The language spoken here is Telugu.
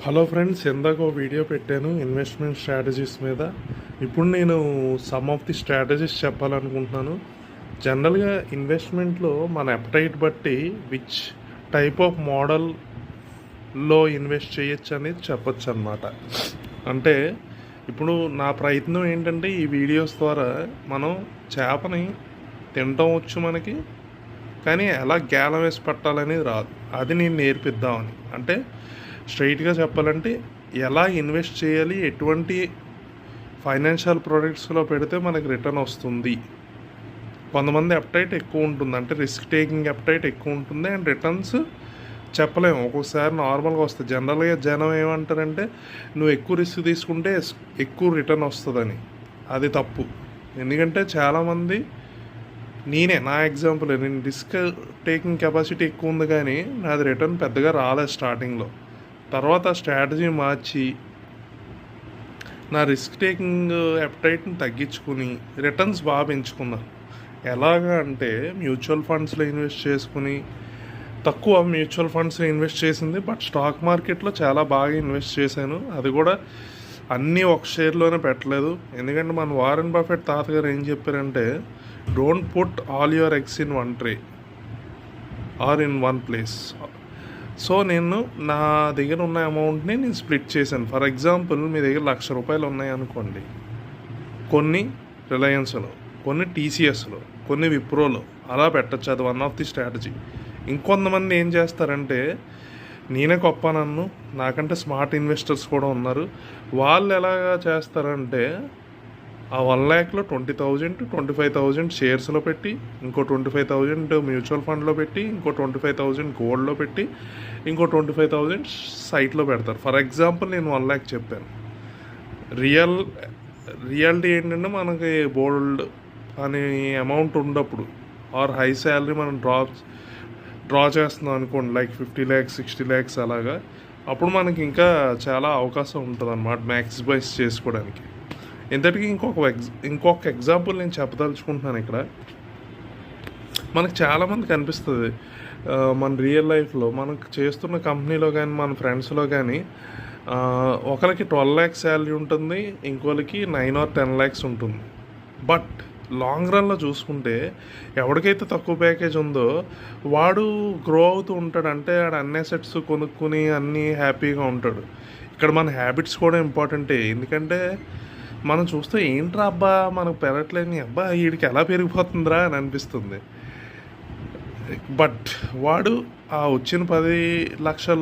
హలో ఫ్రెండ్స్, ఇందాక ఒక వీడియో పెట్టాను ఇన్వెస్ట్మెంట్ స్ట్రాటజీస్ మీద. ఇప్పుడు నేను సమ్ ఆఫ్ ది స్ట్రాటజీస్ చెప్పాలనుకుంటున్నాను. జనరల్గా ఇన్వెస్ట్మెంట్లో మన అప్టైట్ బట్టి విచ్ టైప్ ఆఫ్ మోడల్లో ఇన్వెస్ట్ చేయొచ్చు అనేది చెప్పొచ్చు అనమాట. అంటే ఇప్పుడు నా ప్రయత్నం ఏంటంటే ఈ వీడియోస్ ద్వారా మనం చేపని తినటం వచ్చు మనకి, కానీ ఎలా గేలం వేసి పట్టాలనేది రాదు. అది నేను నేర్పిద్దామని. అంటే స్ట్రైట్గా చెప్పాలంటే ఎలా ఇన్వెస్ట్ చేయాలి, ఎటువంటి ఫైనాన్షియల్ ప్రొడక్ట్స్లో పెడితే మనకి రిటర్న్ వస్తుంది. కొంతమంది అప్టైట్ ఎక్కువ ఉంటుంది, అంటే రిస్క్ టేకింగ్ అప్టైట్ ఎక్కువ ఉంటుంది అండ్ రిటర్న్స్ చెప్పలేము, ఒక్కొక్కసారి నార్మల్గా వస్తుంది. జనరల్గా జనం ఏమంటారంటే నువ్వు ఎక్కువ రిస్క్ తీసుకుంటే ఎక్కువ రిటర్న్ వస్తుందని. అది తప్పు. ఎందుకంటే చాలామంది, నా ఎగ్జాంపుల్, నేను రిస్క్ టేకింగ్ కెపాసిటీ ఎక్కువ ఉంది కానీ నాది రిటర్న్ పెద్దగా రాలేదు స్టార్టింగ్లో. తర్వాత స్ట్రాటజీ మార్చి నా రిస్క్ టేకింగ్ అప్టైట్ని తగ్గించుకుని రిటర్న్స్ బాగా పెంచుకున్నాను. ఎలాగా అంటే మ్యూచువల్ ఫండ్స్లో ఇన్వెస్ట్ చేసుకుని, తక్కువ మ్యూచువల్ ఫండ్స్లో ఇన్వెస్ట్ చేసింది, బట్ స్టాక్ మార్కెట్లో చాలా బాగా ఇన్వెస్ట్ చేశాను. అది కూడా అన్నీ ఒక షేర్లోనే పెట్టలేదు. ఎందుకంటే మన వారెన్ బఫెట్ తాతగారు ఏం చెప్పారంటే, don't put all your eggs in one tray or in one place. So నేను నా దగ్గర ఉన్న అమౌంట్ని నేను స్ప్లిట్ చేశాను. ఫర్ ఎగ్జాంపుల్, మీ దగ్గర ₹1,00,000 ఉన్నాయనుకోండి, కొన్ని రిలయన్స్లో, కొన్ని టీసీఎస్లో, కొన్ని విప్రోలో అలా పెట్టచ్చు. అది వన్ ఆఫ్ ది స్ట్రాటజీ. ఇంకొంతమంది ఏం చేస్తారంటే, నేనే గొప్ప, నాకంటే స్మార్ట్ ఇన్వెస్టర్స్ కూడా ఉన్నారు. వాళ్ళు ఎలాగా చేస్తారంటే, ఆ 1,00,000లో 20,000 25,000 షేర్స్లో పెట్టి, ఇంకో 25,000 మ్యూచువల్ ఫండ్లో పెట్టి, ఇంకో 25,000 గోల్డ్లో పెట్టి, ఇంకో 25,000 సైట్లో పెడతారు. ఫర్ ఎగ్జాంపుల్ నేను 1,00,000 చెప్పాను. రియాలిటీ ఏంటంటే మనకి బోల్డ్ అనే అమౌంట్ ఉన్నప్పుడు, ఆర్ హై శాలరీ మనం డ్రా చేస్తున్నాం అనుకోండి, లైక్ 50 lakhs 60 lakhs అలాగా, అప్పుడు మనకి ఇంకా చాలా అవకాశం ఉంటుంది అన్నమాట మ్యాక్సిమైజ్ చేసుకోవడానికి. ఇంతటికి ఇంకొక ఎగ్జాంపుల్ నేను చెప్పదలుచుకుంటున్నాను ఇక్కడ. మనకు చాలామందికి అనిపిస్తుంది, మన రియల్ లైఫ్లో మనకు చేస్తున్న కంపెనీలో కానీ మన ఫ్రెండ్స్లో కానీ ఒకరికి 12 lakhs శాలరీ ఉంటుంది, ఇంకోరికి 9 or 10 lakhs ఉంటుంది. బట్ లాంగ్ రన్లో చూసుకుంటే ఎవరికైతే తక్కువ ప్యాకేజ్ ఉందో వాడు గ్రో అవుతూ ఉంటాడు. అంటే వాడు అన్ని అసెట్స్ కొనుక్కుని అన్నీ హ్యాపీగా ఉంటాడు. ఇక్కడ మన హ్యాబిట్స్ కూడా ఇంపార్టెంటే. ఎందుకంటే మనం చూస్తే ఏంట్రా అబ్బా మనకు పెరగట్లేని, అబ్బా వీడికి ఎలా పెరిగిపోతుందిరా అని అనిపిస్తుంది. బట్ వాడు ఆ వచ్చిన 10 లక్షలు